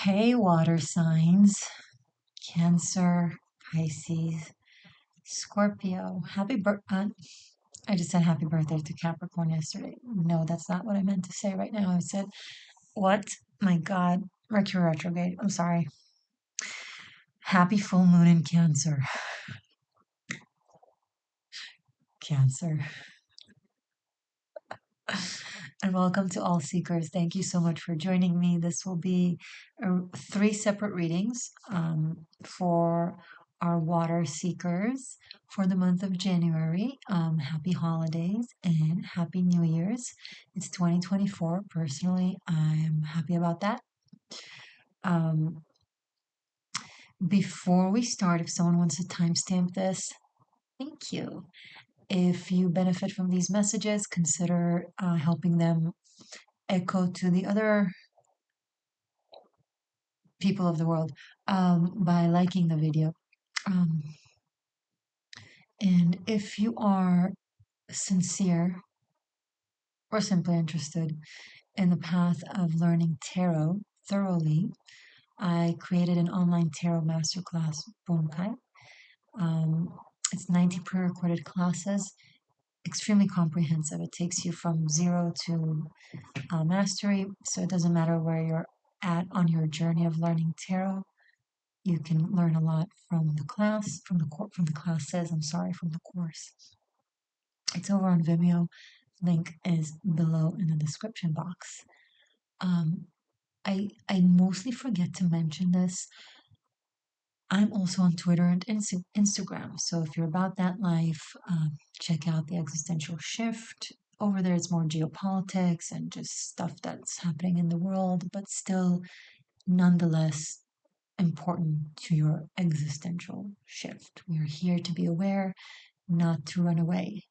Hey, water signs, Cancer, Pisces, Scorpio. I just said happy birthday to Capricorn yesterday. No, that's not what I meant to say right now. I said, what? My God, Mercury retrograde. I'm sorry. Happy full moon in Cancer. Cancer. And welcome to all seekers. Thank you so much for joining me. This will be three separate readings for our water seekers for the month of January. Happy holidays and happy New Year's. It's 2024. Personally, I'm happy about that. Before we start, if someone wants to timestamp this, thank you. If you benefit from these messages, consider helping them echo to the other people of the world by liking the video. And if you are sincere or simply interested in the path of learning tarot thoroughly, I created an online tarot masterclass, Bunkai. It's 90 pre-recorded classes, extremely comprehensive. It takes you from zero to mastery, so it doesn't matter where you're at on your journey of learning tarot. You can learn a lot from the class, from the course. It's over on Vimeo. Link is below in the description box. I mostly forget to mention this. I'm also on Twitter and Instagram. So if you're about that life, check out the Existential Shift. Over there, it's more geopolitics and just stuff that's happening in the world, but still, nonetheless, important to your existential shift. We are here to be aware, not to run away.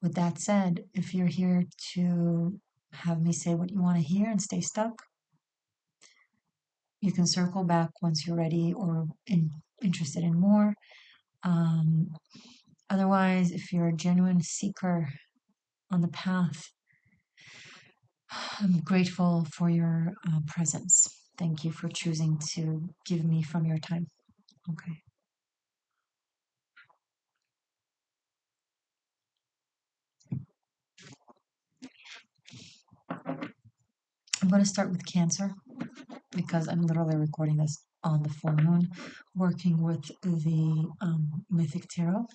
With that said, if you're here to have me say what you want to hear and stay stuck, you can circle back once you're ready or interested in more. Otherwise, if you're a genuine seeker on the path, I'm grateful for your presence. Thank you for choosing to give me from your time. Okay. I'm going to start with Cancer because I'm literally recording this on the full moon, working with the Mythic Tarot.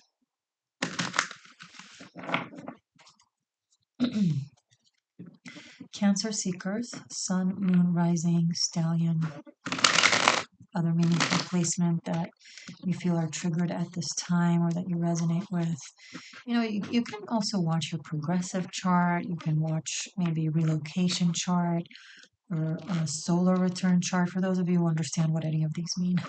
Cancer seekers, Sun, Moon, Rising, Stallion, other meaningful placement that you feel are triggered at this time or that you resonate with. You know, you can also watch your progressive chart. You can watch maybe a relocation chart or a solar return chart for those of you who understand what any of these mean.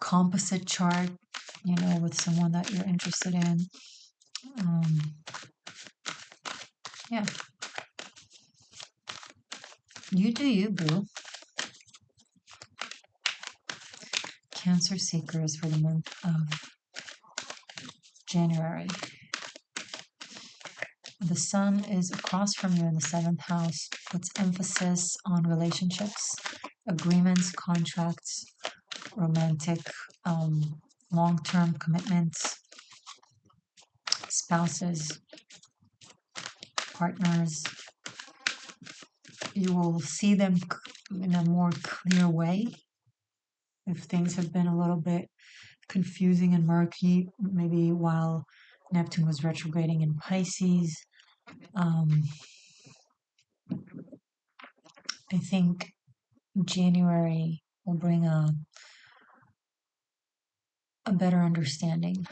Composite chart, you know, with someone that you're interested in. Yeah. You do you, boo. Cancer seekers for the month of January. The sun is across from you in the 7th house, puts emphasis on relationships, agreements, contracts, romantic, long-term commitments, spouses, partners. You will see them in a more clear way. If things have been a little bit confusing and murky, maybe while Neptune was retrograding in Pisces, I think January will bring a better understanding.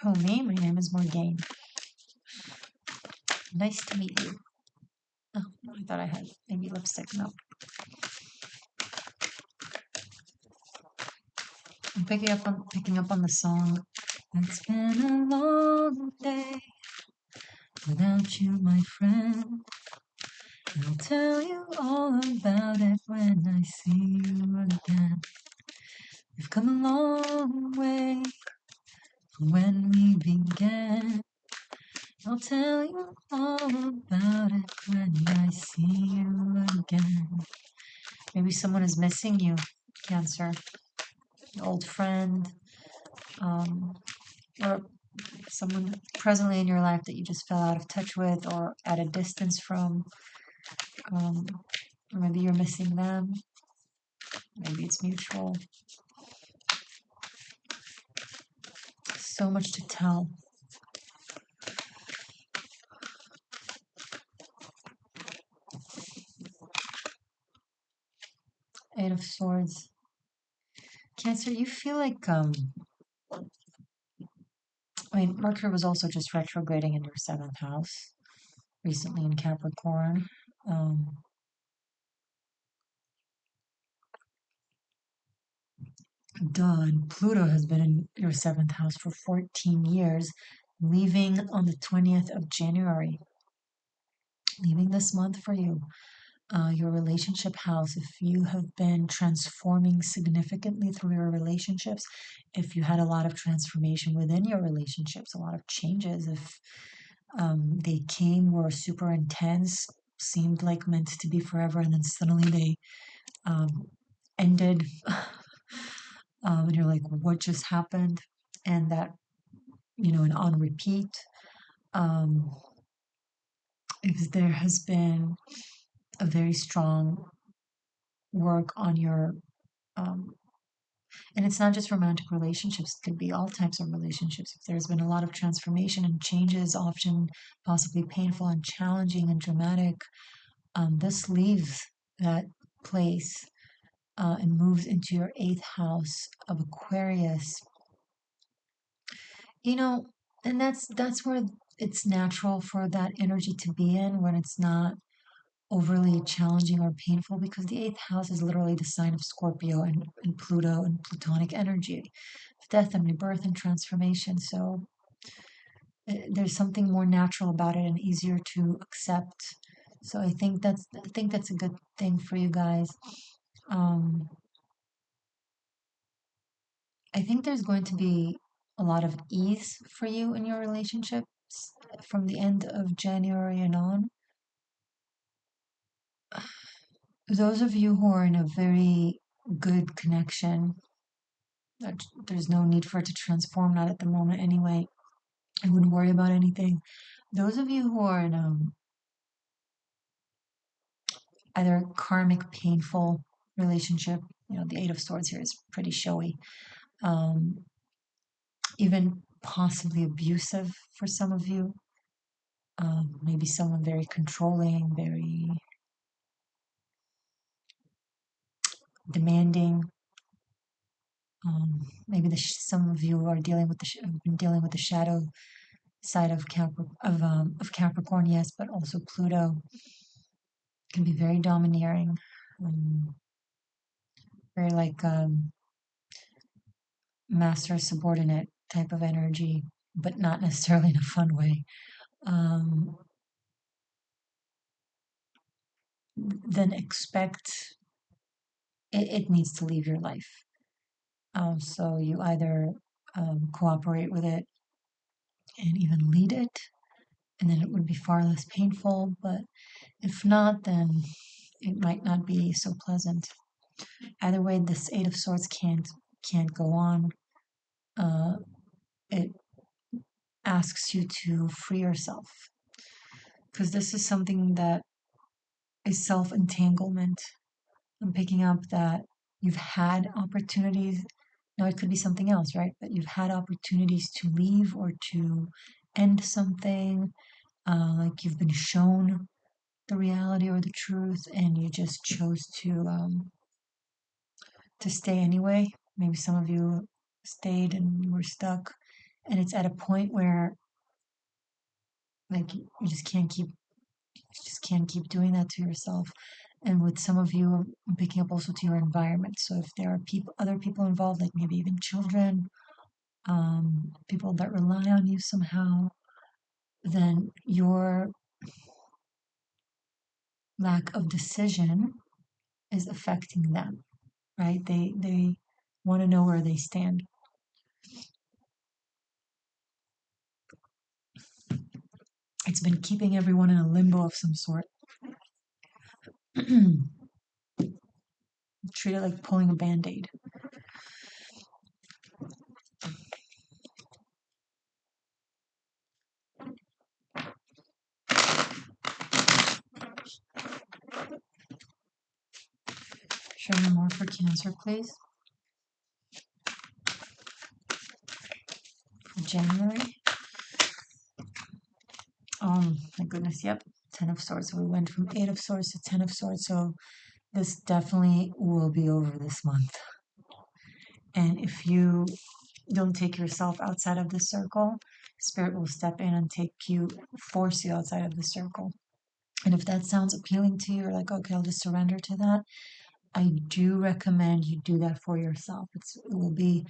Oh, me? My name is Morgainne. Nice to meet you. Oh, I thought I had maybe lipstick. No. I'm picking up on the song. It's been a long day without you, my friend. I'll tell you all about it when I see you again. Maybe someone is missing you, Cancer. An old friend, or someone presently in your life that you just fell out of touch with or at a distance from. Or maybe you're missing them. Maybe it's mutual. So much to tell. Eight of Swords. Cancer, you feel like, Mercury was also just retrograding in your 7th house recently in Capricorn. Pluto has been in your 7th house for 14 years, leaving on the 20th of January, leaving this month for you. Your relationship house, if you have been transforming significantly through your relationships, if you had a lot of transformation within your relationships, a lot of changes, if they came, were super intense, seemed like meant to be forever, and then suddenly they ended, and you're like, what just happened? And that, and on repeat. If there has been a very strong work on your and it's not just romantic relationships, it could be all types of relationships. If there's been a lot of transformation and changes, often possibly painful and challenging and dramatic, this leaves that place and moves into your 8th house of Aquarius. And that's where it's natural for that energy to be in, when it's not overly challenging or painful, because the 8th house is literally the sign of Scorpio and Pluto and Plutonic energy, death and rebirth and transformation. So there's something more natural about it and easier to accept. So I think that's a good thing for you guys. Um, I think there's going to be a lot of ease for you in your relationships from the end of January and on. Those of you who are in a very good connection, that there's no need for it to transform, not at the moment anyway. I wouldn't worry about anything. Those of you who are in either karmic, painful relationship, the Eight of Swords here is pretty showy, um, even possibly abusive for some of you. Maybe someone very controlling, very demanding. Maybe some of you are dealing with have been dealing with the shadow side of Capricorn, yes, but also Pluto can be very domineering, very like master subordinate type of energy, but not necessarily in a fun way. Um, then expect it needs to leave your life. So you either cooperate with it and even lead it, and then it would be far less painful. But if not, then it might not be so pleasant. Either way, this Eight of Swords can't go on. It asks you to free yourself, because this is something that is self-entanglement. I'm picking up that you've had opportunities. Now, it could be something else, right? But you've had opportunities to leave or to end something. Like you've been shown the reality or the truth, and you just chose to stay anyway. Maybe some of you stayed and you were stuck, and it's at a point where like you just can't keep doing that to yourself. And with some of you, I'm picking up also to your environment. So if there are other people involved, like maybe even children, people that rely on you somehow, then your lack of decision is affecting them, right? They want to know where they stand. It's been keeping everyone in a limbo of some sort. treat it like pulling a band-aid. Show me more for Cancer, please. For January. Oh my goodness, yep. 10 of Swords. So we went from 8 of Swords to 10 of Swords. So this definitely will be over this month. And if you don't take yourself outside of the circle, Spirit will step in and force you outside of the circle. And if that sounds appealing to you, or like, okay, I'll just surrender to that, I do recommend you do that for yourself. It will be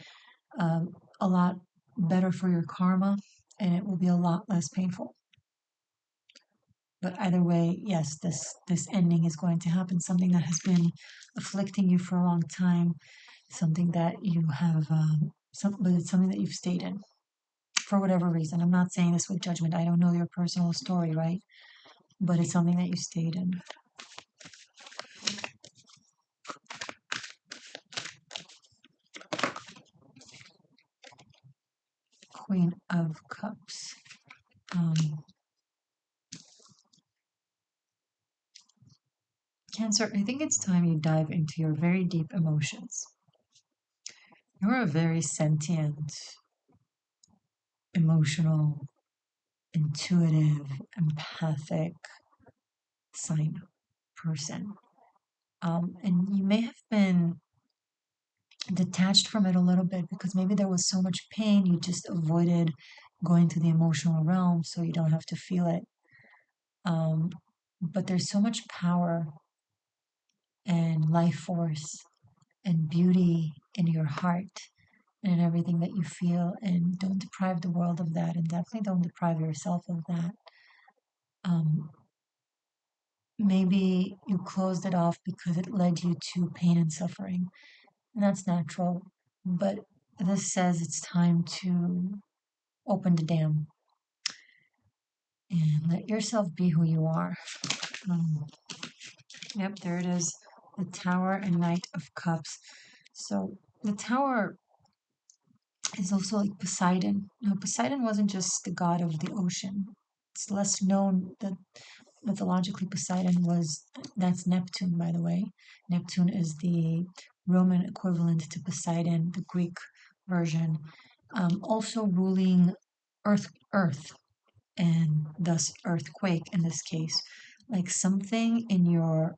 a lot better for your karma, and it will be a lot less painful. But either way, yes, this ending is going to happen. Something that has been afflicting you for a long time, something that you have, but it's something that you've stayed in for whatever reason. I'm not saying this with judgment. I don't know your personal story, right? But it's something that you stayed in. Queen of Cups. Cancer, I think it's time you dive into your very deep emotions. You're a very sentient, emotional, intuitive, empathic sign person. And you may have been detached from it a little bit because maybe there was so much pain you just avoided going to the emotional realm so you don't have to feel it. But there's so much power and life force and beauty in your heart and in everything that you feel, and don't deprive the world of that, and definitely don't deprive yourself of that. Maybe you closed it off because it led you to pain and suffering, and that's natural, but this says it's time to open the dam and let yourself be who you are. Yep, there it is, the Tower and Knight of Cups. So the Tower is also like Poseidon. Now, Poseidon wasn't just the god of the ocean. It's less known that mythologically Poseidon was, that's Neptune, by the way. Neptune is the Roman equivalent to Poseidon, the Greek version. Also ruling earth, and thus earthquake in this case. Like something in your,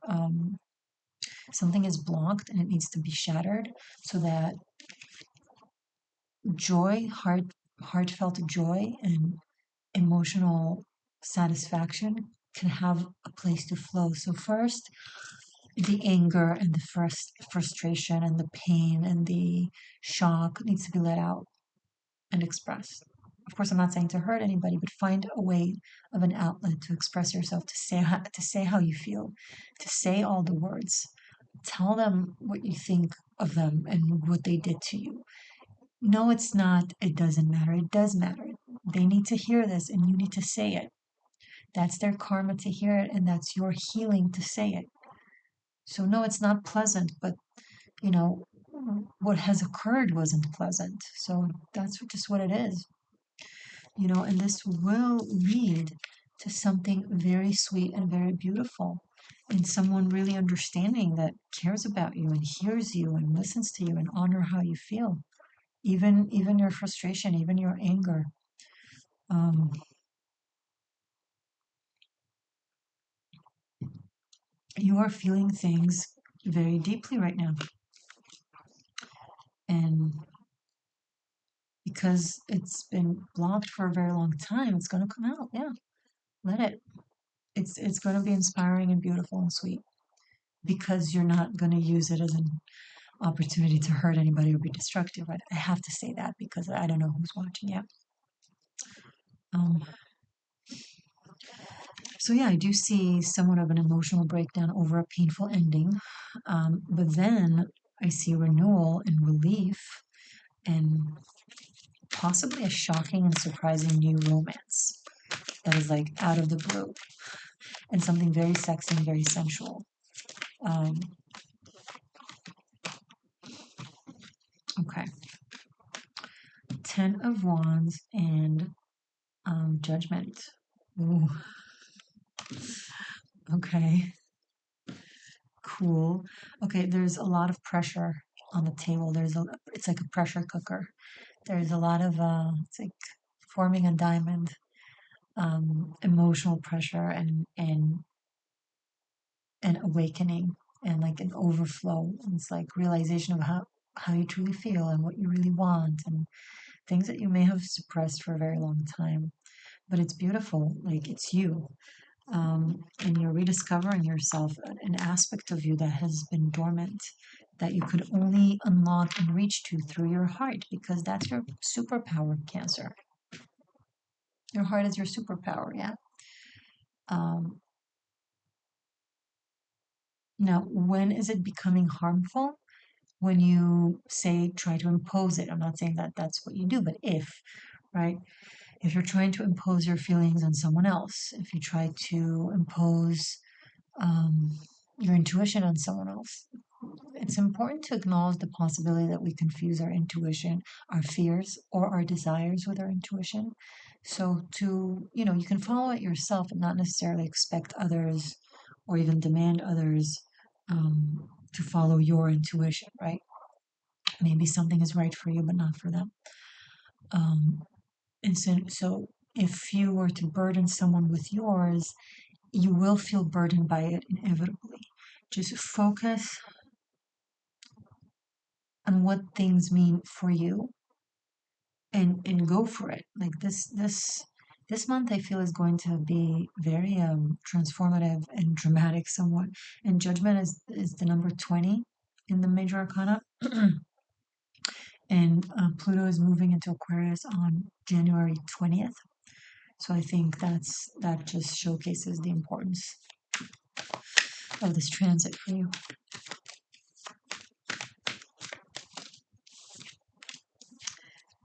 something is blocked and it needs to be shattered so that joy, heartfelt joy and emotional satisfaction can have a place to flow. So first, the anger and the frustration and the pain and the shock needs to be let out and expressed. Of course, I'm not saying to hurt anybody, but find a way of an outlet to express yourself, to say how you feel, to say all the words. Tell them what you think of them and what they did to you. No, it's not. It doesn't matter. It does matter. They need to hear this and you need to say it. That's their karma to hear it, and that's your healing to say it. So, no, it's not pleasant, but you know, what has occurred wasn't pleasant. So, that's just what it is. And this will lead to something very sweet and very beautiful. And someone really understanding that cares about you and hears you and listens to you and honor how you feel, even your frustration, even your anger. Um, you are feeling things very deeply right now. And because it's been blocked for a very long time, it's going to come out. Yeah, let it. It's going to be inspiring and beautiful and sweet because you're not going to use it as an opportunity to hurt anybody or be destructive. I have to say that because I don't know who's watching yet. So yeah, I do see somewhat of an emotional breakdown over a painful ending, but then I see renewal and relief and possibly a shocking and surprising new romance that is like out of the blue and something very sexy and very sensual. Um, Ten of Wands and Judgment. Ooh, okay, cool. Okay, there's a lot of pressure on the table. It's like a pressure cooker. There's a lot of, it's like forming a diamond, emotional pressure and awakening and like an overflow. It's like realization of how you truly feel and what you really want and things that you may have suppressed for a very long time. But it's beautiful, like it's you. And you're rediscovering yourself, an aspect of you that has been dormant, that you could only unlock and reach to through your heart, because that's your superpower, Cancer. Your heart is your superpower, yeah. Um, Now, when is it becoming harmful? When you say try to impose it. I'm not saying that that's what you do, but right? If you're trying to impose your feelings on someone else, if you try to impose um, your intuition on someone else, it's important to acknowledge the possibility that we confuse our intuition, our fears, or our desires with our intuition. So you can follow it yourself and not necessarily expect others or even demand others to follow your intuition, right? Maybe something is right for you, but not for them. Um, and so if you were to burden someone with yours, you will feel burdened by it inevitably. Just focus on what things mean for you and go for it. Like this month I feel is going to be very transformative and dramatic somewhat. And Judgment is the number 20 in the major arcana. And Pluto is moving into Aquarius on January 20th. So I think that just showcases the importance of this transit for you.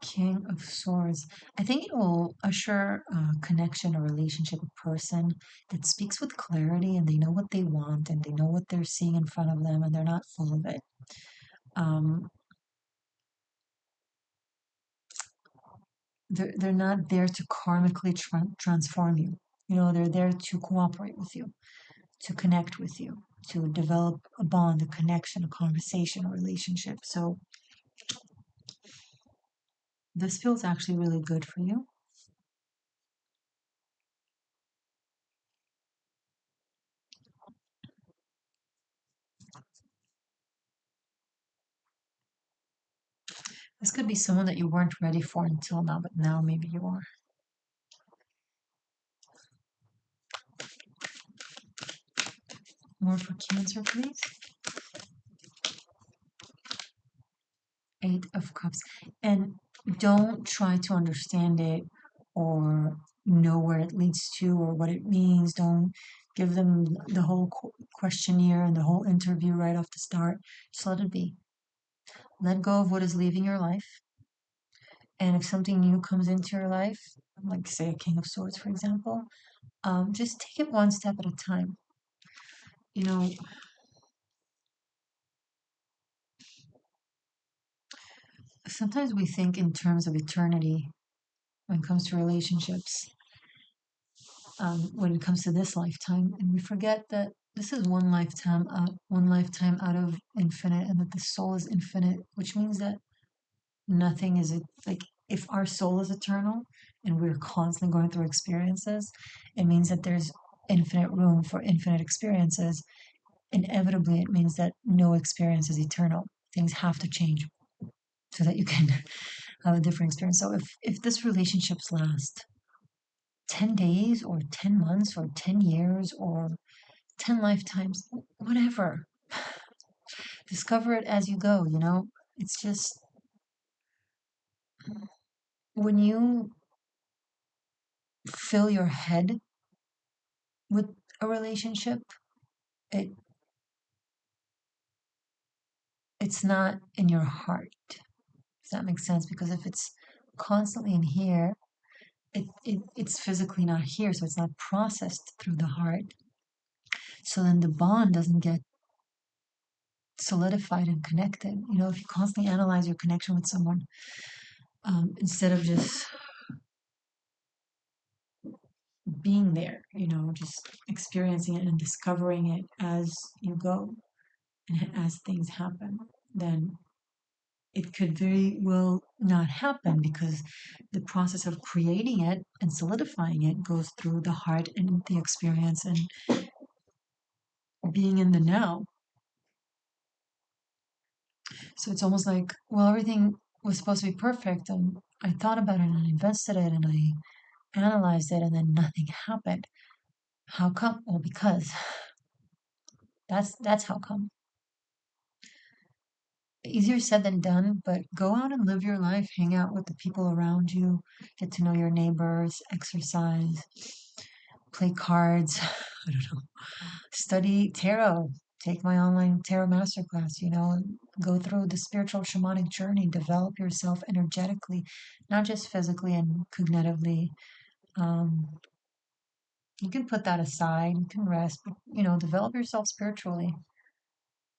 King of Swords. I think it will usher a connection, a relationship, a person that speaks with clarity and they know what they want and they know what they're seeing in front of them and they're not full of it. Um, they're not there to karmically transform you. They're there to cooperate with you, to connect with you, to develop a bond, a connection, a conversation, a relationship. So this feels actually really good for you. This could be someone that you weren't ready for until now, but now maybe you are. More for Cancer, please. Eight of Cups. And don't try to understand it or know where it leads to or what it means. Don't give them the whole questionnaire and the whole interview right off the start. Just let it be. Let go of what is leaving your life. And if something new comes into your life, like say a King of Swords, for example, just take it one step at a time. You know, sometimes we think in terms of eternity when it comes to relationships, when it comes to this lifetime, and we forget that this is one lifetime out of infinite, and that the soul is infinite, which means that nothing is like if our soul is eternal and we're constantly going through experiences, it means that there's infinite room for infinite experiences. Inevitably, it means that no experience is eternal. Things have to change so that you can have a different experience. So if this relationships last 10 days or 10 months or 10 years or 10 lifetimes, whatever. Discover it as you go. It's just when you fill your head with a relationship, it it's not in your heart. Does that make sense? Because if it's constantly in here, it's physically not here, so it's not processed through the heart. So then the bond doesn't get solidified and connected. If you constantly analyze your connection with someone, instead of just being there, just experiencing it and discovering it as you go and as things happen, then it could very well not happen because the process of creating it and solidifying it goes through the heart and the experience and being in the now. So it's almost like, well, everything was supposed to be perfect, and I thought about it and I invested it and I analyzed it, and then nothing happened. How come? Well, because that's how come. Easier said than done, but go out and live your life, hang out with the people around you, get to know your neighbors, exercise, play cards, I don't know, study tarot, take my online tarot masterclass, go through the spiritual shamanic journey, develop yourself energetically, not just physically and cognitively. Um, you can put that aside, you can rest, but develop yourself spiritually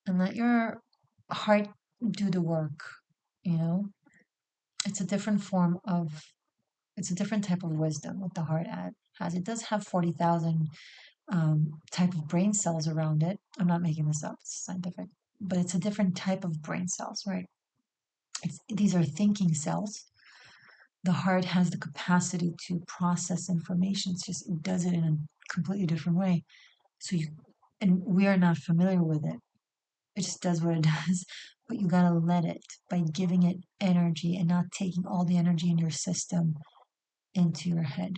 and let your heart do the work, you know. It's a different form of, it's a different type of wisdom what the heart has. It does have 40,000 type of brain cells around it. I'm not making this up, it's scientific, but it's a different type of brain cells, right? These are thinking cells. The heart has the capacity to process information. It's just, it does it in a completely different way. So and we are not familiar with it. It just does what it does, but you gotta let it by giving it energy and not taking all the energy in your system into your head.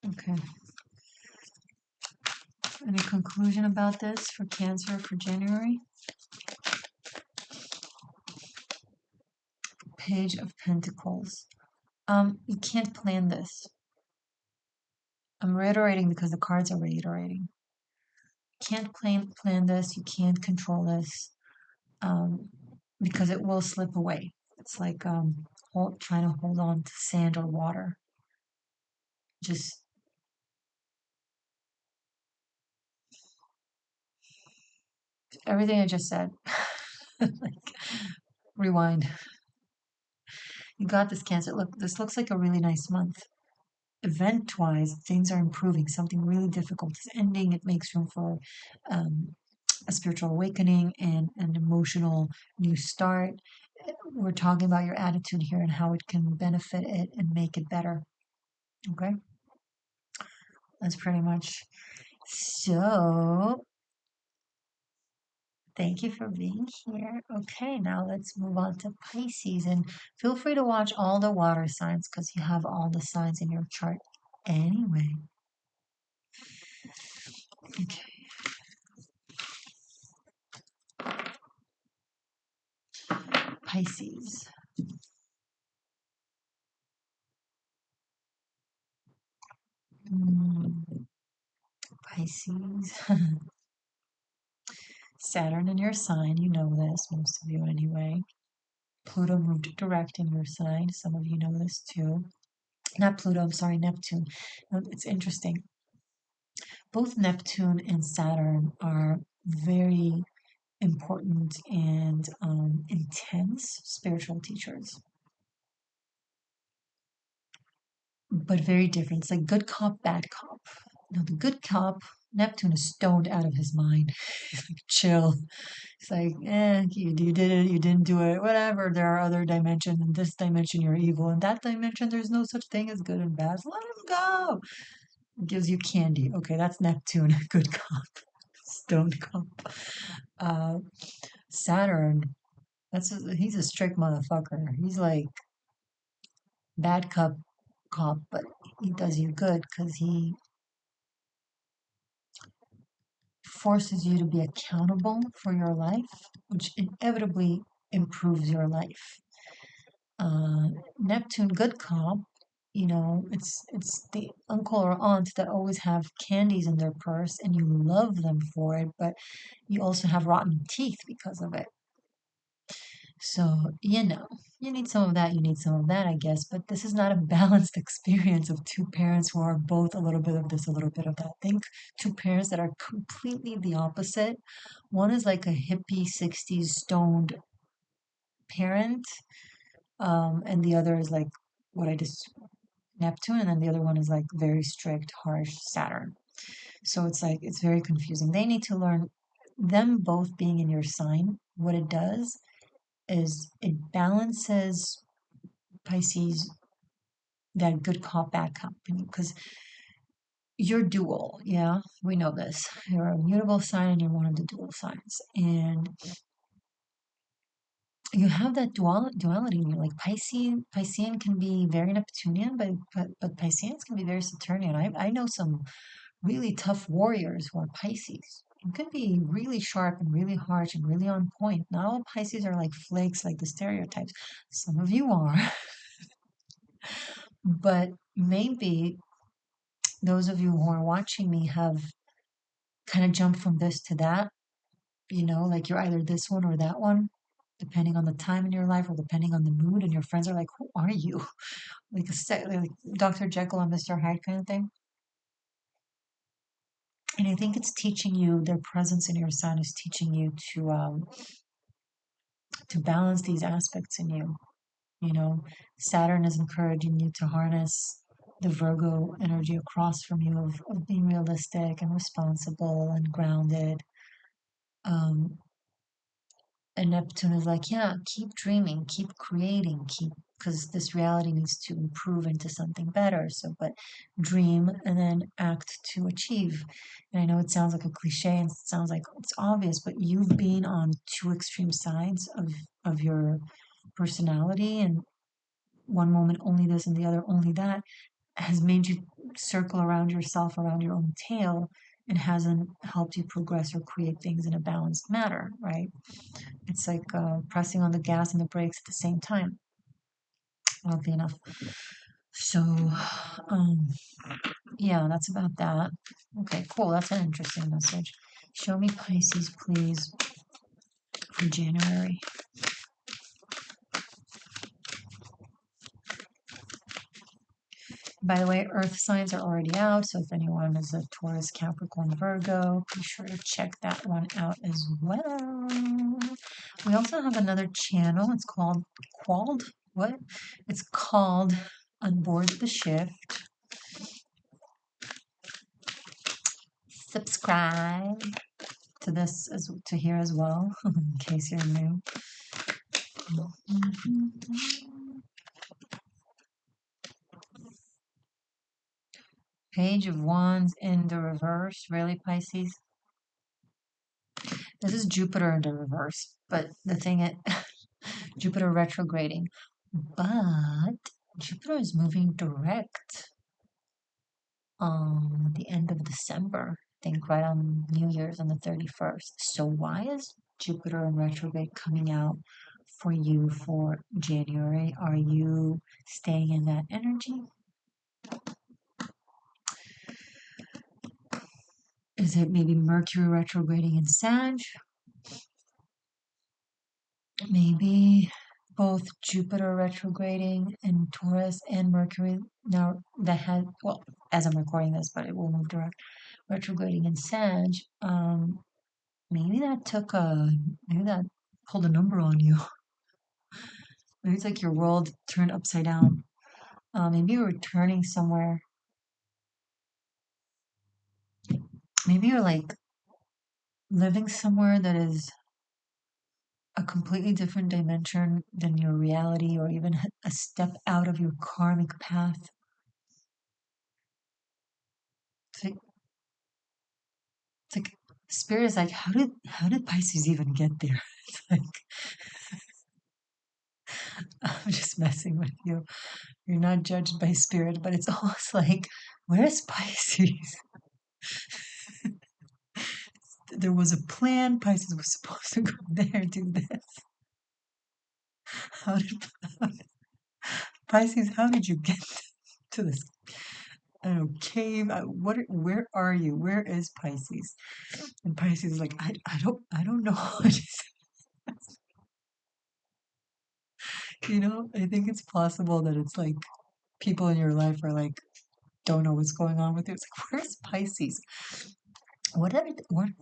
Okay. Any conclusion about this for Cancer for January? Page of Pentacles. You can't plan this. I'm reiterating because the cards are reiterating. Can't plan this. You can't control this, because it will slip away. It's like trying to hold on to sand or water. Just everything I just said. Like, rewind. You got this, Cancer. Look, this looks like a really nice month. Event-wise, things are improving. Something really difficult is ending. It makes room for um, a spiritual awakening and an emotional new start. We're talking about your attitude here and how it can benefit it and make it better. Okay, that's pretty much. So, thank you for being here. Okay, now let's move on to Pisces. And feel free to watch all the water signs because you have all the signs in your chart anyway. Okay. Pisces. Mm, Pisces. Saturn in your sign, you know this, most of you anyway. Pluto moved direct in your sign. Some of you know this too. Not Pluto, I'm sorry, Neptune. It's interesting. Both Neptune and Saturn are very important and intense spiritual teachers, but very different. It's like good cop, bad cop. The good cop, Neptune is stoned out of his mind. He's like, chill. It's like, you did it, you didn't do it, whatever. There are other dimensions. In this dimension, you're evil. In that dimension, there's no such thing as good and bad. So let him go. It gives you candy. Okay, that's Neptune, good cop, stoned cop. Uh, Saturn, he's a strict motherfucker. He's like bad cop, but he does you good because he forces you to be accountable for your life, which inevitably improves your life. uh, Neptune good cop, it's the uncle or aunt that always have candies in their purse and you love them for it, but you also have rotten teeth because of it. So, you need some of that, you need some of that, I guess, but this is not a balanced experience of two parents who are both a little bit of this, a little bit of that. Think two parents that are completely the opposite. One is like a hippie 60s stoned parent, and the other is like what I just Neptune, and then the other one is like very strict, harsh Saturn. So it's like it's very confusing. They need to learn them both being in your sign. What it does is it balances Pisces that good cop, bad cop, because you're dual. Yeah, we know this. You're a mutable sign and you're one of the dual signs, and you have that duality in you. Like Piscean can be very Neptunian, but Pisceans can be very Saturnian. I know some really tough warriors who are Pisces. You can be really sharp and really harsh and really on point. Not all Pisces are like flakes, like the stereotypes. Some of you are, but maybe those of you who are watching me have kind of jumped from this to that. Like you're either this one or that one, depending on the time in your life or depending on the mood. And your friends are like, "Who are you?" Like Dr. Jekyll and Mr. Hyde kind of thing. And I think it's teaching you, their presence in your sign is teaching you to balance these aspects in you. You know, Saturn is encouraging you to harness the Virgo energy across from you of being realistic and responsible and grounded. Um, and Neptune is like, yeah, keep dreaming, keep creating, because this reality needs to improve into something better. So, but dream and then act to achieve. And I know it sounds like a cliche and it sounds like it's obvious, but you've been on two extreme sides of your personality, and one moment only this and the other only that has made you circle around yourself, around your own tail, and hasn't helped you progress or create things in a balanced manner, right? It's like pressing on the gas and the brakes at the same time, oddly enough. So, um, yeah, that's about that. Okay, cool. That's an interesting message. Show me Pisces, please, for January. By the way, Earth signs are already out, so if anyone is a Taurus, Capricorn, Virgo, be sure to check that one out as well. We also have another channel. It's called what? It's called On Board the Shift. Subscribe to this to here as well, in case you're new. Page of Wands in the reverse. Really, Pisces? This is Jupiter in the reverse, but the thing is, Jupiter retrograding. But Jupiter is moving direct on the end of December. I think right on New Year's on the 31st. So why is Jupiter in retrograde coming out for you for January? Are you staying in that energy? Is it maybe Mercury retrograding in Sag? Maybe both Jupiter retrograding in Taurus and Mercury now that had, well, as I'm recording this, but it will move direct, retrograding in Sag. Maybe that maybe that pulled a number on you. Maybe it's like your world turned upside down. Maybe you're returning somewhere. Maybe you're like living somewhere that is a completely different dimension than your reality, or even a step out of your karmic path. It's like, it's like spirit is like, how did Pisces even get there? It's like I'm just messing with you. You're not judged by spirit, but it's almost like, where's Pisces? There was a plan. Pisces was supposed to go there, do this. How did Pisces? How did you get to this? I don't know, cave. Where are you? Where is Pisces? And Pisces is like, I don't know. I think it's possible that it's like people in your life are like, don't know what's going on with you. It's like, where's Pisces? What are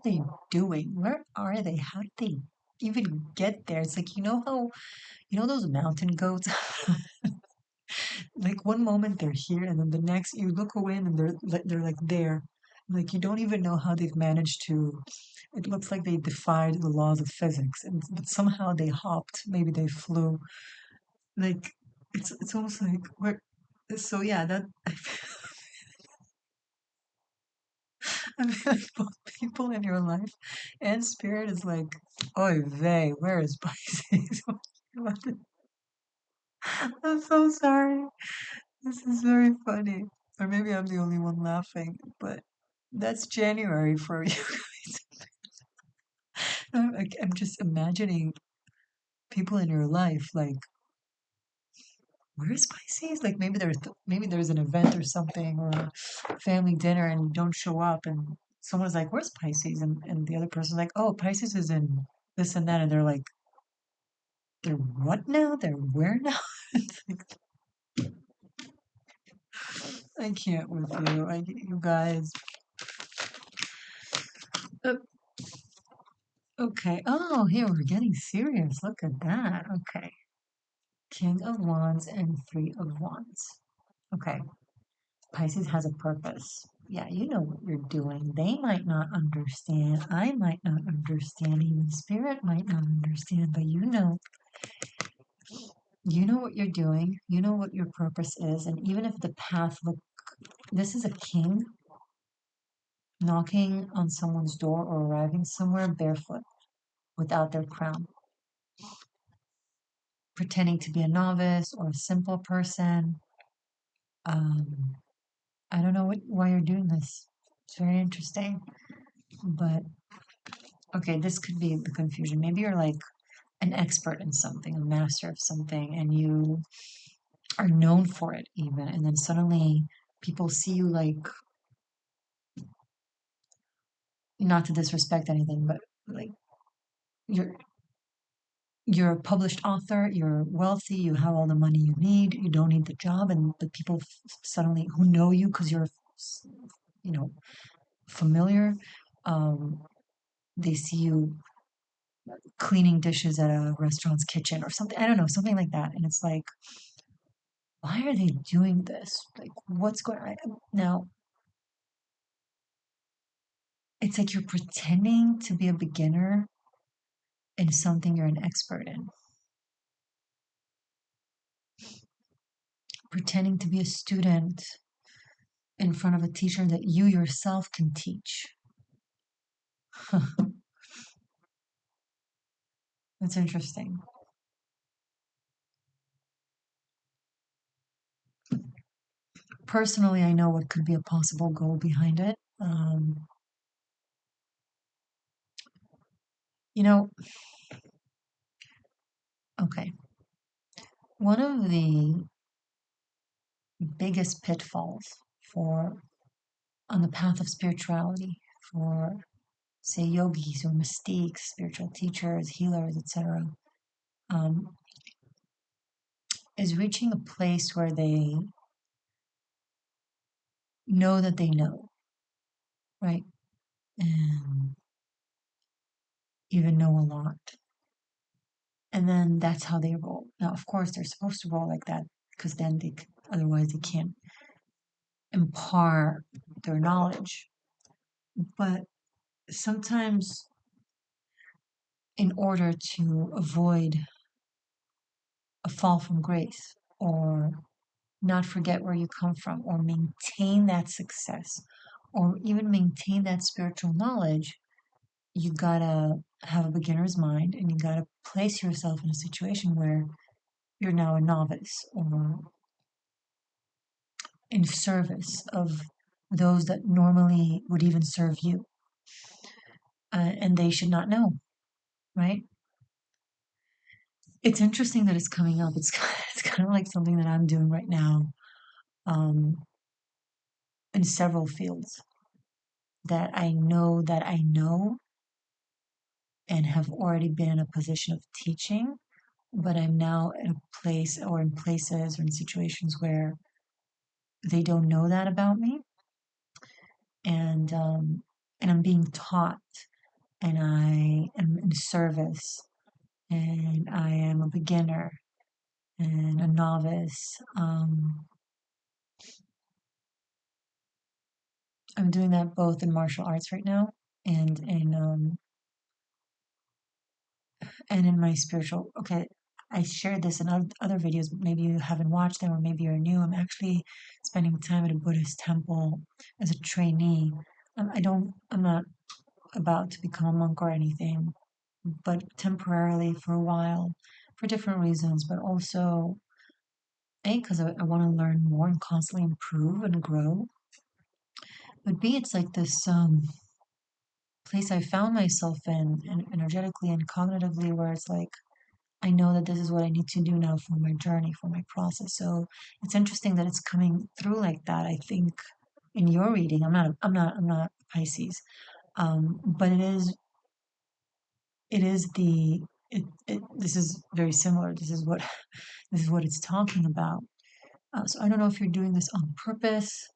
they doing? Where are they? How did they even get there? It's like, those mountain goats? Like one moment they're here and then the next you look away and they're like there. Like you don't even know how they've managed to. It looks like they defied the laws of physics, but somehow they hopped. Maybe they flew. Like it's almost like we're. So yeah, that I feel like both people in your life and spirit is like, oy vey, where is Pisces? I'm so sorry. This is very funny. Or maybe I'm the only one laughing, but that's January for you guys. I'm just imagining people in your life like, where's Pisces? Like maybe there's an event or something or a family dinner and you don't show up and someone's like, where's Pisces? And the other person's like, oh, Pisces is in this and that, and they're like, they're what now? They're where now? It's like, I can't with you. You guys. Uh, Okay. Oh, here we're getting serious. Look at that. Okay. King of Wands and Three of Wands. Okay. Pisces has a purpose. Yeah, you know what you're doing. They might not understand. I might not understand. Even Spirit might not understand, but you know what you're doing. You know what your purpose is. And even if the path this is a king knocking on someone's door or arriving somewhere barefoot without their crown, pretending to be a novice or a simple person. Um, I don't know why you're doing this. It's very interesting. But okay, this could be the confusion. Maybe you're like an expert in something, a master of something, and you are known for it even. And then suddenly people see you like, not to disrespect anything, but like you're you're a published author, you're wealthy, you have all the money you need, you don't need the job, and the people suddenly who know you because you're, you know, familiar, um, they see you cleaning dishes at a restaurant's kitchen or something. I don't know, something like that. And it's like, why are they doing this? Like, what's going on? Now, it's like you're pretending to be a beginner in something you're an expert in, pretending to be a student in front of a teacher that you yourself can teach. That's interesting. Personally, I know what could be a possible goal behind it. You know, okay. One of the biggest pitfalls for on the path of spirituality for, say, yogis or mystiques, spiritual teachers, healers, etc., um, is reaching a place where they know that they know, right? And even know a lot. And then that's how they roll. Now, of course, they're supposed to roll like that because then otherwise they can't impart their knowledge. But sometimes, in order to avoid a fall from grace or not forget where you come from or maintain that success or even maintain that spiritual knowledge, you gotta have a beginner's mind and you gotta place yourself in a situation where you're now a novice or in service of those that normally would even serve you. And they should not know, right? It's interesting that it's coming up. It's kind of like something that I'm doing right now, um, in several fields that I know and have already been in a position of teaching but I'm now in a place or in places or in situations where they don't know that about me, and I'm being taught, and I am in service, and I am a beginner and a novice. I'm doing that both in martial arts right now and in my spiritual. Okay, I shared this in other videos, but maybe you haven't watched them or maybe you're new. I'm actually spending time at a Buddhist temple as a trainee. I'm not about to become a monk or anything, but temporarily for a while, for different reasons, but also A, because I want to learn more and constantly improve and grow. But B, it's like this place I found myself in, and energetically and cognitively, where it's like I know that this is what I need to do now for my journey, for my process. So it's interesting that it's coming through like that. I think in your reading, I'm not Pisces, but it is the, this is very similar. This is what, this is what it's talking about. So I don't know if you're doing this on purpose,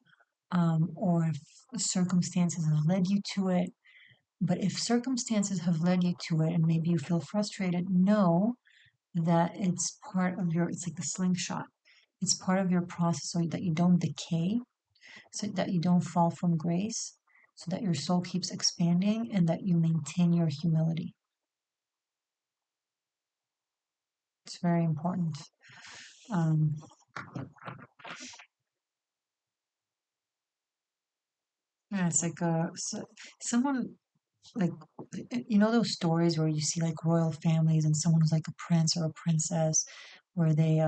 or if circumstances have led you to it. But if circumstances have led you to it and maybe you feel frustrated, know that it's part of your, it's like the slingshot. It's part of your process so that you don't decay, so that you don't fall from grace, so that your soul keeps expanding and that you maintain your humility. It's very important. Um, yeah, it's like someone like, you know those stories where you see like royal families and someone who's like a prince or a princess, where they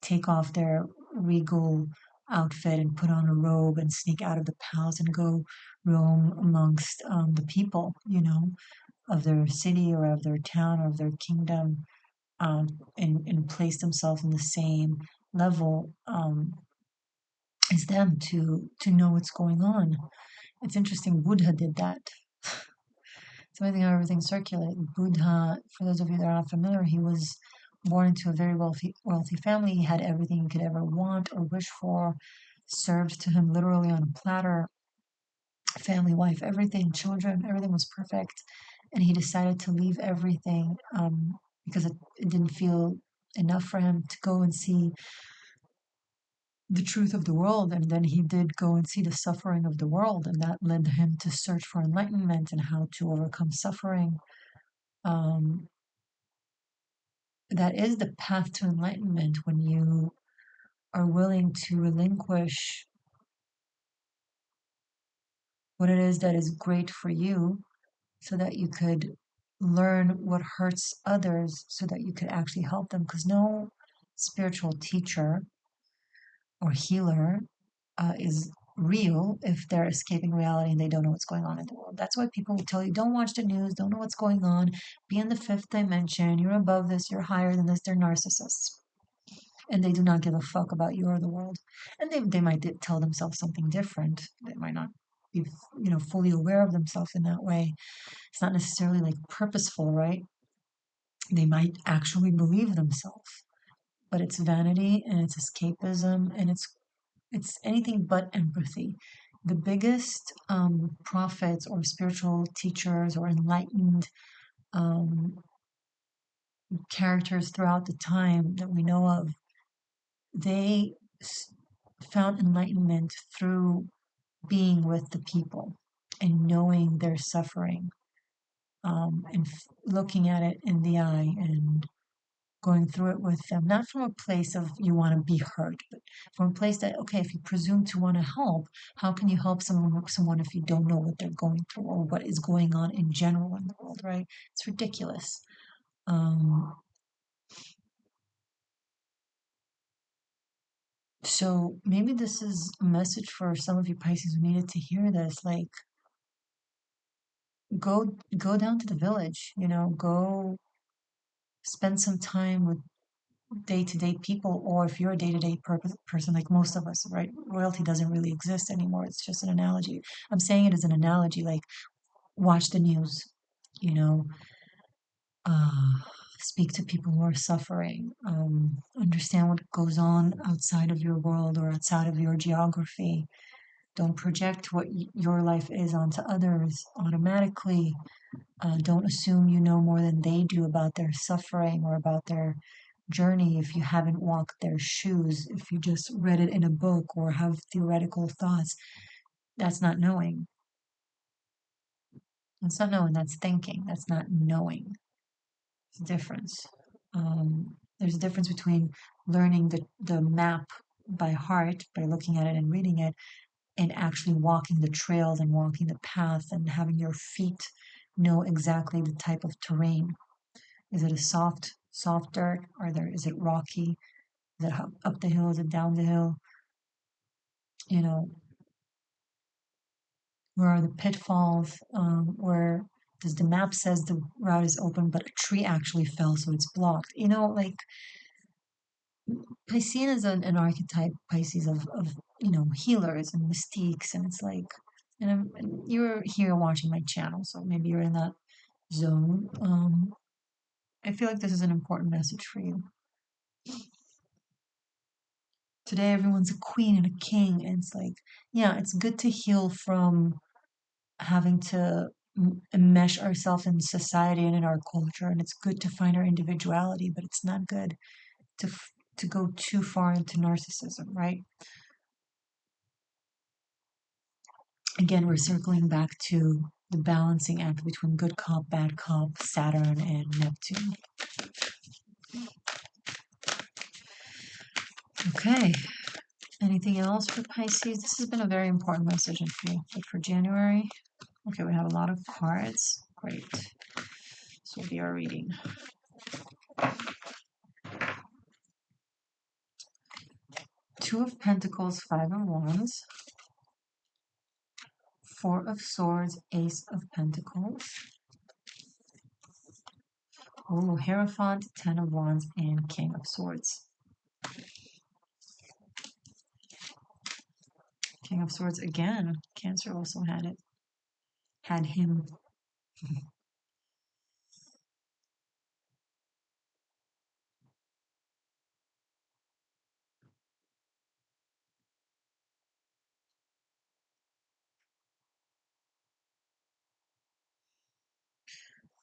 take off their regal outfit and put on a robe and sneak out of the palace and go roam amongst the people, you know, of their city or of their town or of their kingdom, and place themselves in the same level as them to know what's going on. It's interesting, Buddha did that. It's amazing how everything's circular. Buddha, for those of you that are not familiar, he was born into a very wealthy family. He had everything you could ever want or wish for, served to him literally on a platter. Family, wife, everything, children, everything was perfect. And he decided to leave everything, because it didn't feel enough for him to go and see the truth of the world. And then he did go and see the suffering of the world, and that led him to search for enlightenment and how to overcome suffering. Um, that is the path to enlightenment, when you are willing to relinquish what it is that is great for you so that you could learn what hurts others so that you could actually help them. Because no spiritual teacher or healer is real if they're escaping reality and they don't know what's going on in the world. That's why people will tell you, don't watch the news, don't know what's going on, be in the fifth dimension, you're above this, you're higher than this. They're narcissists, and they do not give a fuck about you or the world. And they might tell themselves something different. They might not be, fully aware of themselves in that way. It's not necessarily like purposeful, right? They might actually believe themselves, but it's vanity and it's escapism, and it's anything but empathy. The biggest prophets or spiritual teachers or enlightened um, characters throughout the time that we know of, they found enlightenment through being with the people and knowing their suffering, and looking at it in the eye and going through it with them, not from a place of you want to be hurt, but from a place that, okay, if you presume to want to help, how can you help someone if you don't know what they're going through or what is going on in general in the world, right? It's ridiculous. Um, so maybe this is a message for some of you Pisces who needed to hear this. Like, go down to the village, go spend some time with day-to-day people, or if you're a day-to-day person like most of us, right? Royalty doesn't really exist anymore. It's just an analogy. I'm saying it as an analogy, like watch the news, you know, uh, speak to people who are suffering, understand what goes on outside of your world or outside of your geography. Don't project what your life is onto others automatically. Don't assume you know more than they do about their suffering or about their journey if you haven't walked their shoes, if you just read it in a book or have theoretical thoughts. That's not knowing. That's not knowing, that's thinking. That's not knowing. There's a difference. There's a difference between learning the map by heart, by looking at it and reading it, and actually walking the trails and walking the path and having your feet know exactly the type of terrain. Is it a soft dirt? Is it rocky? Is it up the hill? Is it down the hill? You know, where are the pitfalls? Where does the map says the route is open, but a tree actually fell, so it's blocked? Like Piscean is an archetype, Pisces, of healers and mystiques, and it's like, and you're here watching my channel, so maybe you're in that zone. I feel like this is an important message for you. Today, everyone's a queen and a king, and it's like, yeah, it's good to heal from having to mesh ourselves in society and in our culture, and it's good to find our individuality, but it's not good to to go too far into narcissism, right? Again, we're circling back to the balancing act between good cop, bad cop, Saturn, and Neptune. Okay. Anything else for Pisces? This has been a very important message for you. But for January, okay, we have a lot of cards. Great. This will be our reading. Two of Pentacles, Five of Wands, Four of Swords, Ace of Pentacles. Oh, Hierophant, Ten of Wands, and King of Swords. King of Swords again. Cancer also had it. Had him.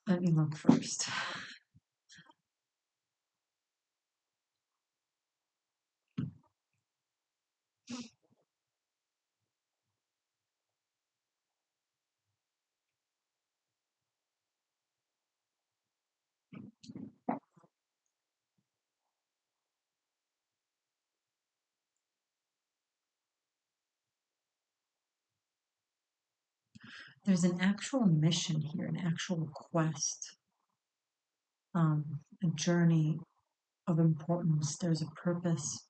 Let me look first. There's an actual mission here, an actual quest, a journey of importance. There's a purpose.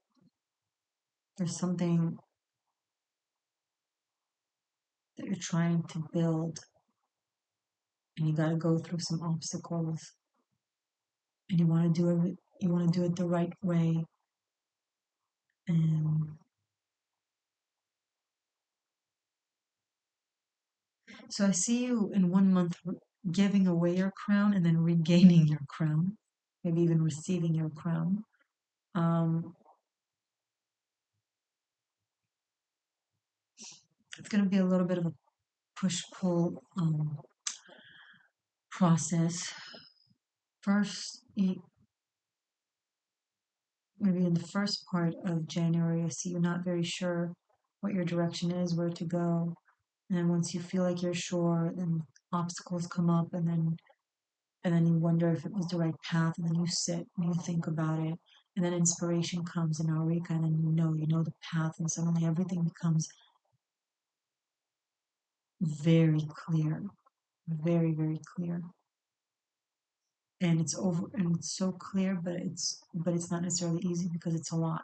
There's something that you're trying to build, and you got to go through some obstacles, and you want to do it. You want to do it the right way, and so I see you in 1 month giving away your crown and then regaining your crown, maybe even receiving your crown. It's going to be a little bit of a push-pull process. First, maybe in the first part of January, I see you're not very sure what your direction is, where to go. And then once you feel like you're sure, then obstacles come up, and then you wonder if it was the right path, and then you sit and you think about it, and then inspiration comes in Eureka, and then you know the path, and suddenly everything becomes very clear, very, very clear. And it's over, and it's so clear, but it's not necessarily easy because it's a lot.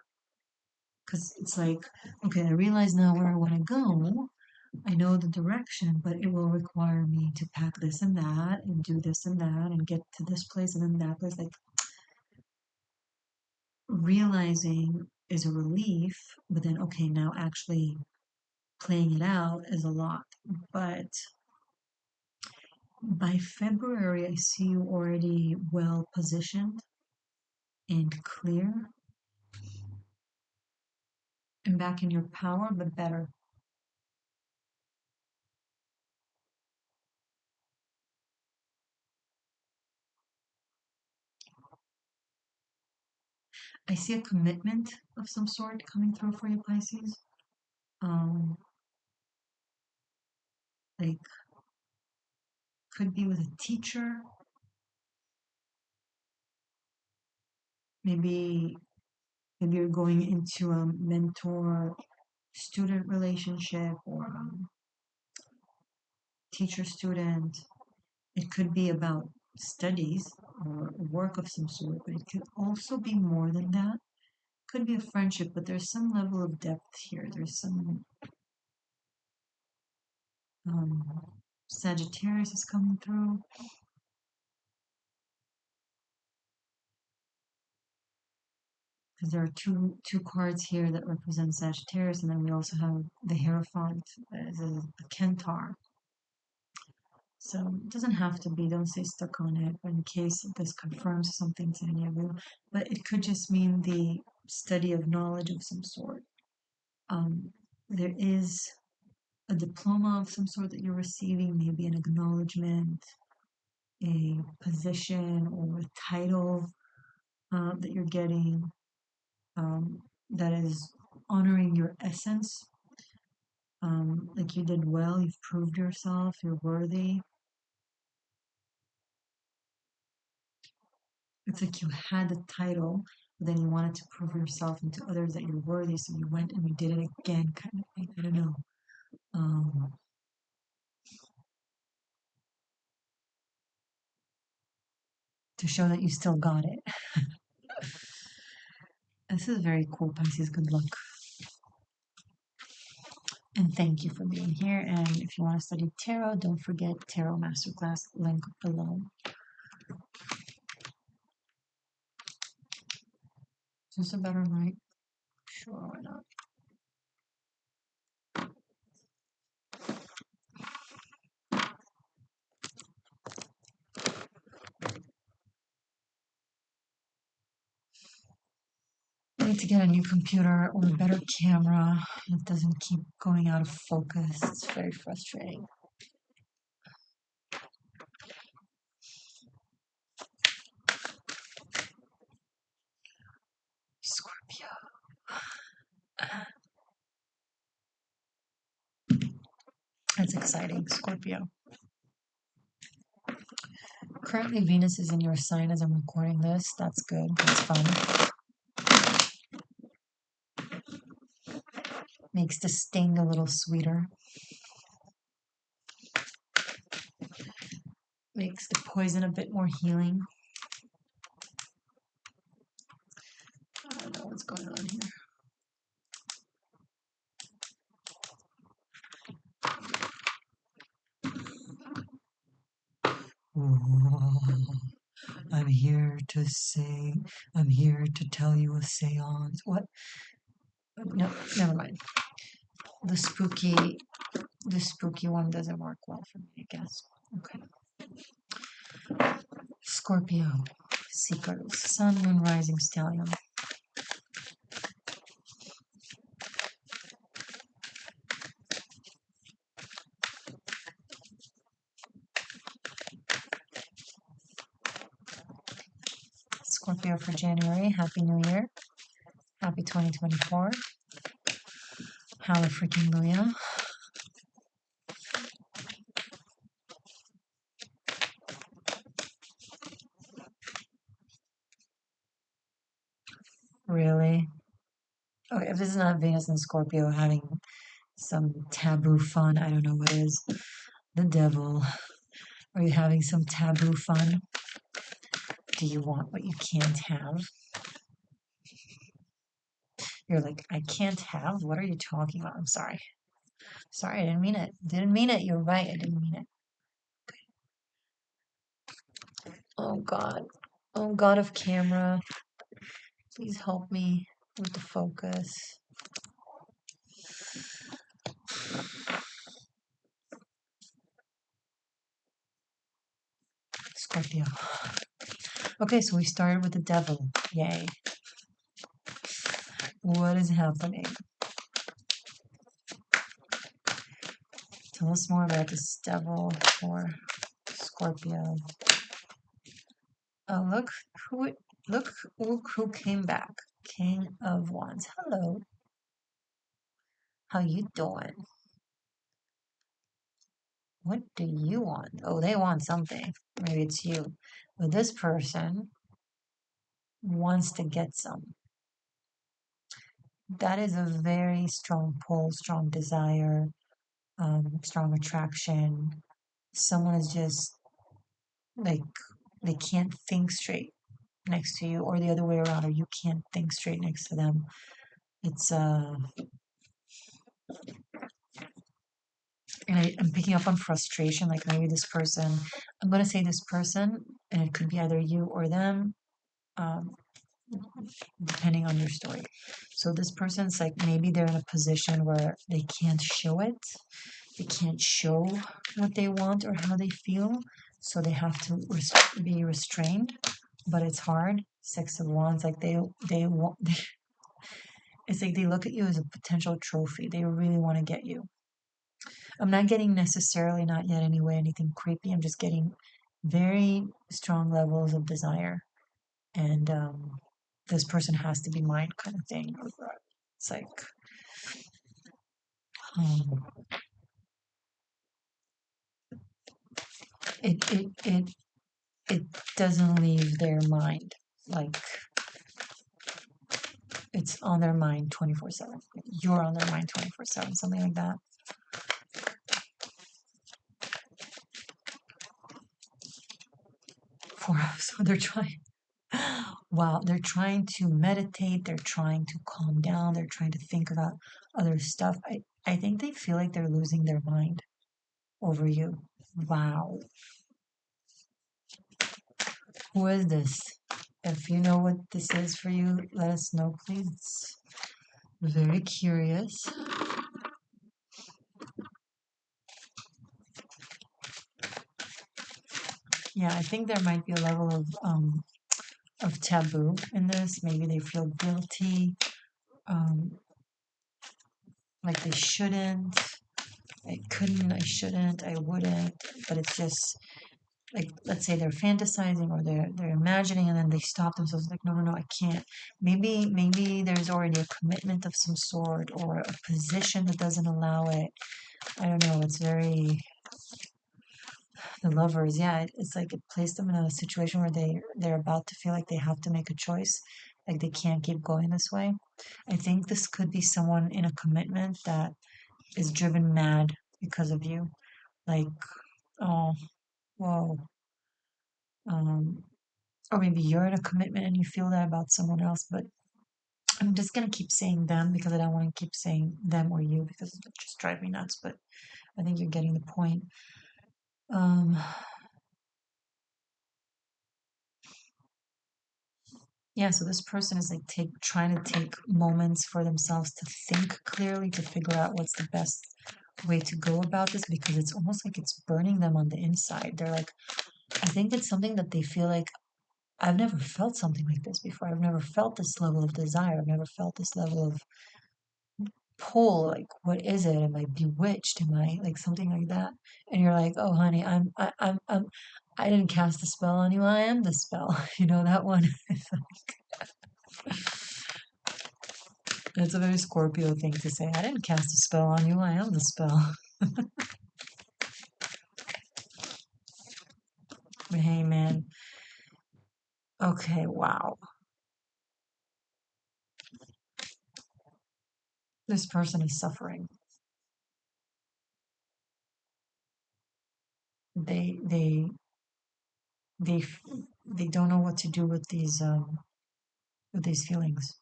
Because it's like, okay, I realize now where I want to go. I know the direction, but it will require me to pack this and that and do this and that and get to this place and then that place. Like realizing is a relief, but then, okay, now actually playing it out is a lot. But By February, I see you already well positioned and clear and back in your power, but better. I see a commitment of some sort coming through for you, Pisces. Um, like could be with a teacher, maybe you're going into a mentor student relationship or teacher student. It could be about studies or work of some sort, but it could also be more than that. Could be a friendship, but there's some level of depth here. There's some um, Sagittarius is coming through. Because there are two cards here that represent Sagittarius, and then we also have the Hierophant as a Centaur. So it doesn't have to be, don't stay stuck on it, but in case this confirms something to any of you. But it could just mean the study of knowledge of some sort. There is a diploma of some sort that you're receiving, maybe an acknowledgement, a position or a title that you're getting that is honoring your essence. Like you did well, you've proved yourself, you're worthy. It's like you had the title, but then you wanted to prove yourself and to others that you're worthy, so you went and you did it again, kind of thing. I don't know. Um, to show that you still got it. This is very cool, Pisces. Good luck. And thank you for being here. And if you want to study tarot, don't forget Tarot Masterclass link below. Is this a better light? Sure, why not? I need to get a new computer or a better camera. It doesn't keep going out of focus. It's very frustrating. Scorpio. That's exciting, Scorpio. Currently, Venus is in your sign as I'm recording this. That's good. That's fun. Makes the sting a little sweeter. Makes the poison a bit more healing. I don't know what's going on here. I'm here to say, I'm here to tell you a seance. What? No, never mind. The spooky one doesn't work well for me, I guess. Okay. Scorpio, seekers, sun, moon, rising, stallion. Scorpio for January. Happy New Year. Happy 2024. Hallelujah. Really? Okay, if this is not Venus and Scorpio having some taboo fun, I don't know what is. The devil. Are you having some taboo fun? Do you want what you can't have? You're like, I can't have? What are you talking about? I'm sorry. Sorry, I didn't mean it. Didn't mean it. You're right. I didn't mean it. Oh, God. Oh, God of camera. Please help me with the focus. Scorpio. Okay, so we started with the devil. Yay. What is happening? Tell us more about this devil for Scorpio. Oh, look who came back. King of Wands. Hello. How you doing? What do you want? Oh, they want something. Maybe it's you. But this person wants to get some. That is a very strong pull, strong desire, strong attraction. Someone is just like they can't think straight next to you, or the other way around, or you can't think straight next to them. It's and I'm picking up on frustration, like maybe this person, I'm gonna say this person, and it could be either you or them, um, depending on your story. So this person's like maybe they're in a position where they can't show it, they can't show what they want or how they feel, so they have to be restrained, but it's hard. Six of Wands, like they want. It's like they look at you as a potential trophy. They really want to get you. I'm not getting necessarily, not yet anyway, anything creepy. I'm just getting very strong levels of desire. And this person has to be mine kind of thing. It's like, um, it, it, it, it doesn't leave their mind. Like, it's on their mind 24/7. You're on their mind 24/7, something like that. So they're trying. Wow, they're trying to meditate, they're trying to calm down, they're trying to think about other stuff. I think they feel like they're losing their mind over you. Wow. Who is this? If you know what this is for you, let us know, please. Very curious. Yeah, I think there might be a level of taboo in this. Maybe they feel guilty, um, like they shouldn't. I couldn't, I shouldn't, I wouldn't, but it's just like let's say they're fantasizing or they're imagining and then they stop themselves like no, I can't. Maybe there's already a commitment of some sort or a position that doesn't allow it. I don't know. It's very the lovers. Yeah, it's like it placed them in a situation where they're about to feel like they have to make a choice, like they can't keep going this way. I think this could be someone in a commitment that is driven mad because of you. Like, oh, whoa. Um, or maybe you're in a commitment and you feel that about someone else, but I'm just gonna keep saying them because I don't want to keep saying them or you because it just drive me nuts. But I think you're getting the point. Um, yeah. So this person is like trying to take moments for themselves to think clearly, to figure out what's the best way to go about this because it's almost like it's burning them on the inside. They're like, I think it's something that they feel like I've never felt something like this before. I've never felt this level of desire. I've never felt this level of pull. Like, what is it? Am I bewitched? Am I like something like that? And you're like, oh, honey, I didn't cast a spell on you. I am the spell. You know that one. It's a very Scorpio thing to say. I didn't cast a spell on you. I am the spell. But hey, man. Okay, wow. This person is suffering. They they they f- they don't know what to do with these feelings,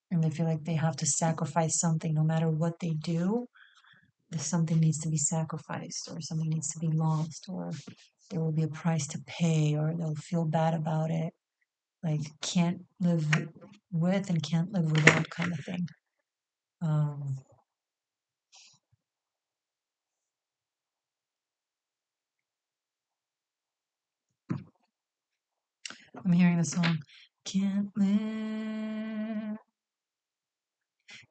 and they feel like they have to sacrifice something no matter what they do. If something needs to be sacrificed or something needs to be lost or there will be a price to pay or they'll feel bad about it, like can't live with and can't live without kind of thing. um I'm hearing the song. Can't live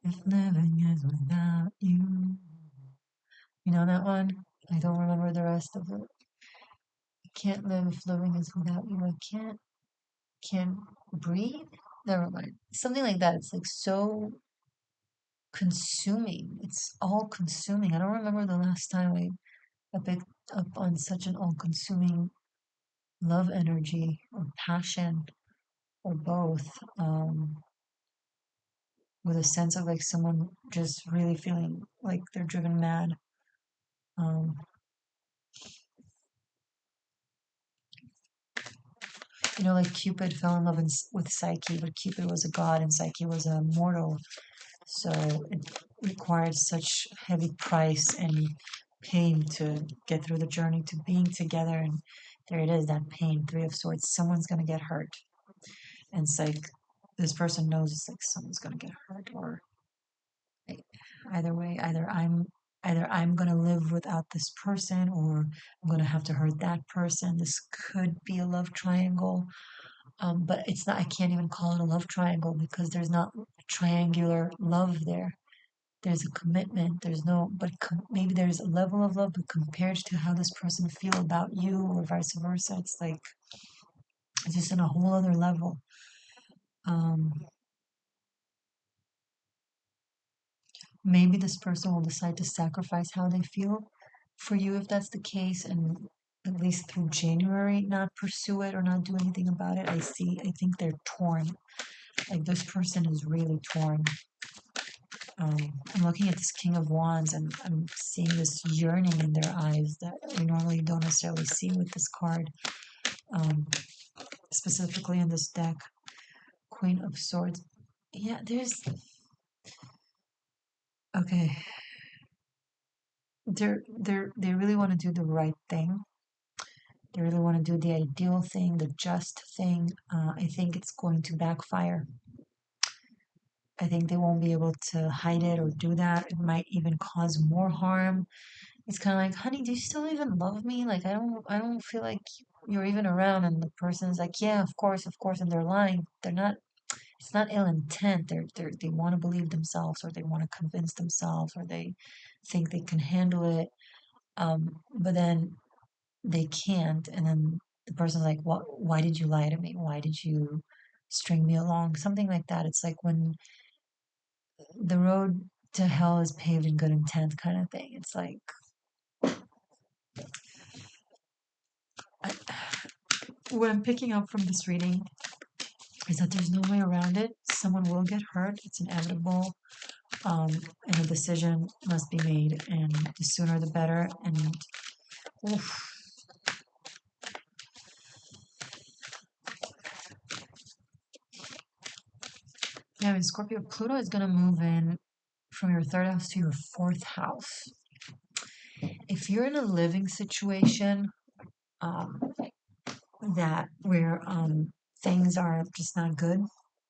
if living is without you. You know that one? I don't remember the rest of it. I can't live if living is without you. I can't breathe. Never mind. Something like that. It's like so consuming. It's all consuming. I don't remember the last time I picked up on such an all consuming love energy or passion or both. With a sense of like someone just really feeling like they're driven mad. Um, like Cupid fell in love with Psyche, but Cupid was a god and Psyche was a mortal. So it required such heavy price and pain to get through the journey to being together. And there it is, that pain, Three of Swords. Someone's going to get hurt. And it's like, this person knows it's like someone's going to get hurt, or like, either way, either I'm going to live without this person, or I'm going to have to hurt that person. This could be a love triangle. But it's not, I can't even call it a love triangle because there's not triangular love there. There's a commitment. There's no, but maybe there's a level of love, but compared to how this person feel about you or vice versa, it's like, it's just on a whole other level. Um, Maybe this person will decide to sacrifice how they feel for you if that's the case, and at least through January, not pursue it or not do anything about it. I think they're torn. Like this person is really torn. I'm looking at this King of Wands and I'm seeing this yearning in their eyes that we normally don't necessarily see with this card, um, specifically in this deck. Queen of Swords. Yeah, okay. They really want to do the right thing. They really want to do the ideal thing, the just thing. I think it's going to backfire. I think they won't be able to hide it or do that. It might even cause more harm. It's kind of like, honey, do you still even love me? Like, I don't feel like you're even around. And the person's like, yeah, of course, and they're lying. They're not. It's not ill intent. They want to believe themselves, or they want to convince themselves, or they think they can handle it. But then they can't, and then the person's like, what? Why did you lie to me? Why did you string me along? Something like that. It's like when the road to hell is paved in good intent, kind of thing. It's like I, what I'm picking up from this reading is that there's no way around it. Someone will get hurt. It's inevitable. And a decision must be made, and the sooner the better. And oof, yeah, I mean, Scorpio, Pluto is going to move in from your third house to your fourth house. If you're in a living situation um, that where things are just not good,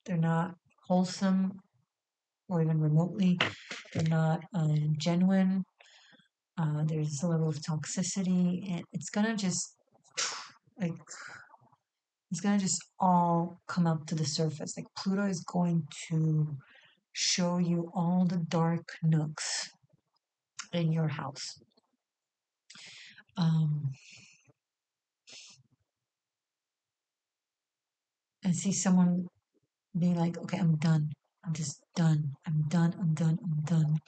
they're not wholesome or even remotely, they're not genuine. There's a level of toxicity, and it's gonna just like it's gonna just all come up to the surface. Like Pluto is going to show you all the dark nooks in your house. Um, and see someone being like, okay, I'm done. I'm just done. I'm done. I'm done. I'm done.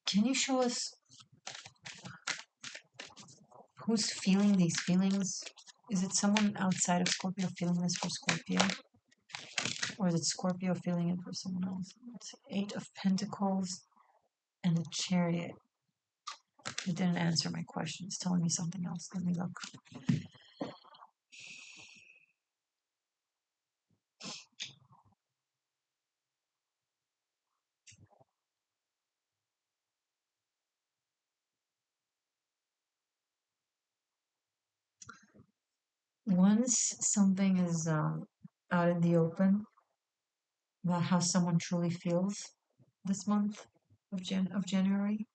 Can you show us who's feeling these feelings? Is it someone outside of Scorpio feeling this for Scorpio? Or is it Scorpio feeling it for someone else? It's Eight of Pentacles and the Chariot. It didn't answer my question. It's telling me something else. Let me look. Once something is out in the open about how someone truly feels this month of January,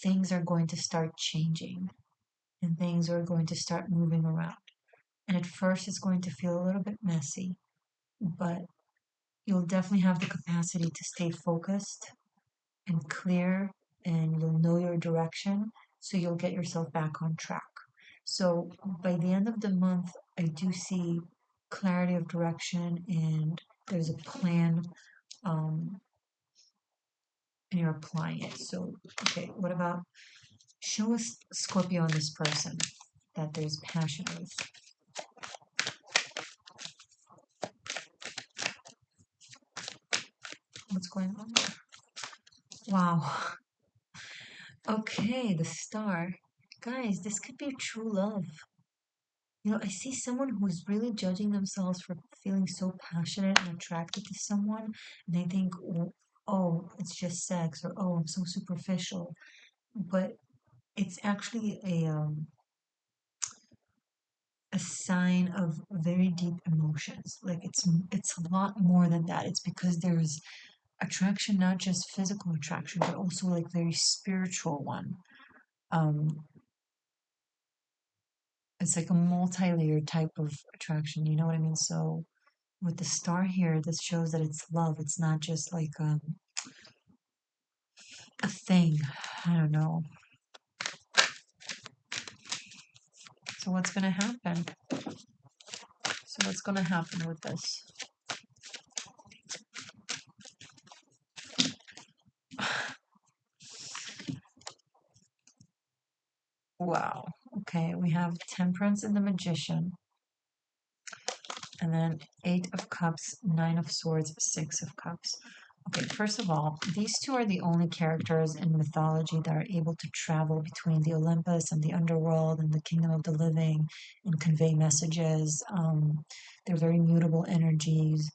things are going to start changing and things are going to start moving around. And at first, it's going to feel a little bit messy, but you'll definitely have the capacity to stay focused and clear, and you'll know your direction, so you'll get yourself back on track. So by the end of the month, I do see clarity of direction, and there's a plan, um, and you're applying it. So, okay, what about show us Scorpio on this person that there's passion with? What's going on there? Wow. Okay, the star. Guys, this could be true love. I see someone who's really judging themselves for feeling so passionate and attracted to someone, and they think, oh, it's just sex, or oh, I'm so superficial. But it's actually a sign of very deep emotions. Like it's a lot more than that. It's because there's attraction, not just physical attraction, but also like very spiritual one. Um, it's like a multi-layered type of attraction. You know what I mean? So with the star here, this shows that it's love. It's not just like a thing. I don't know. So what's gonna happen? So what's gonna happen with this? Wow. Okay, we have Temperance and the Magician, and then Eight of Cups, Nine of Swords, Six of Cups. Okay, first of all, these two are the only characters in mythology that are able to travel between the Olympus and the underworld and the kingdom of the living and convey messages. They're very mutable energies.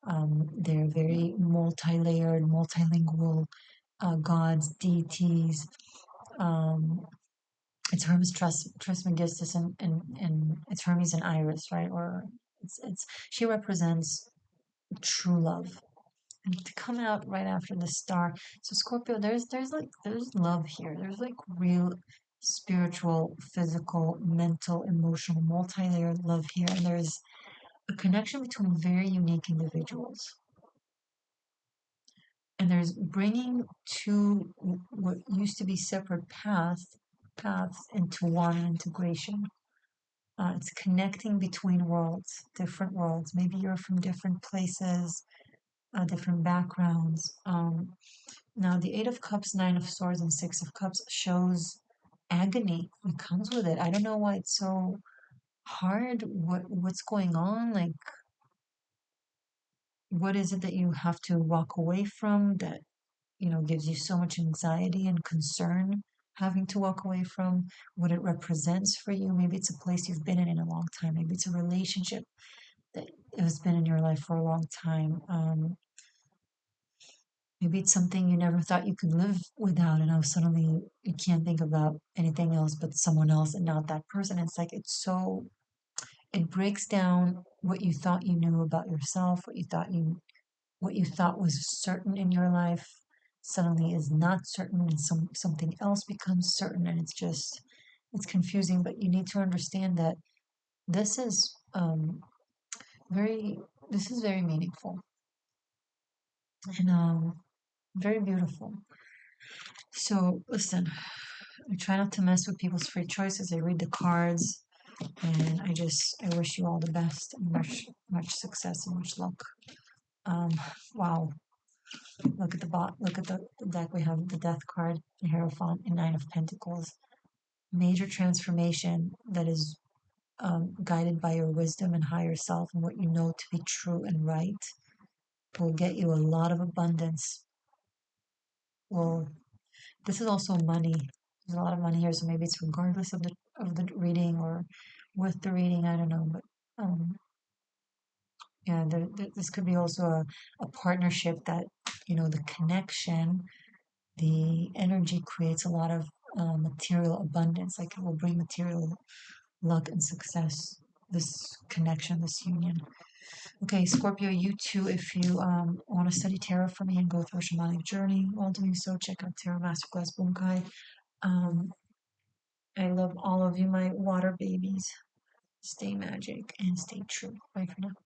They're very multi-layered, multilingual gods, deities. Um, it's Hermes Trismegistus and it's Hermes and Iris, right? Or it's she represents true love, and to come out right after the star. So Scorpio, there's love here. There's like real spiritual, physical, mental, emotional, multi-layered love here, and there's a connection between very unique individuals. And there's bringing two what used to be separate paths into one integration. It's connecting between worlds, different worlds. Maybe you're from different places, different backgrounds. Now, the Eight of Cups, Nine of Swords, and Six of Cups shows agony that comes with it. I don't know why it's so hard. What's going on? Like, what is it that you have to walk away from that gives you so much anxiety and concern? Having to walk away from what it represents for you. Maybe it's a place you've been in a long time. Maybe it's a relationship that has been in your life for a long time. Maybe it's something you never thought you could live without, and now suddenly you can't think about anything else but someone else and not that person. It's like it breaks down what you thought you knew about yourself, what you thought was certain in your life suddenly is not certain, and something else becomes certain, and it's confusing. But you need to understand that this is very this is very meaningful and very beautiful. So listen, I try not to mess with people's free choices. I read the cards, and I wish you all the best and much success and much luck. Um, wow, look at the deck. We have the Death card, the Hierophant, and Nine of Pentacles. Major transformation that is guided by your wisdom and higher self and what you know to be true and right will get you a lot of abundance. Well, this is also money. There's a lot of money here, so maybe it's regardless of the reading or with the reading. I don't know, but yeah, this could be also a partnership that the connection, the energy creates a lot of material abundance. Like it will bring material luck and success. This connection, this union. Okay, Scorpio, you too, if you want to study tarot for me and go through a shamanic journey while doing so, check out Tarot Masterclass Bunkai. Um, I love all of you, my water babies. Stay magic and stay true. Bye for now.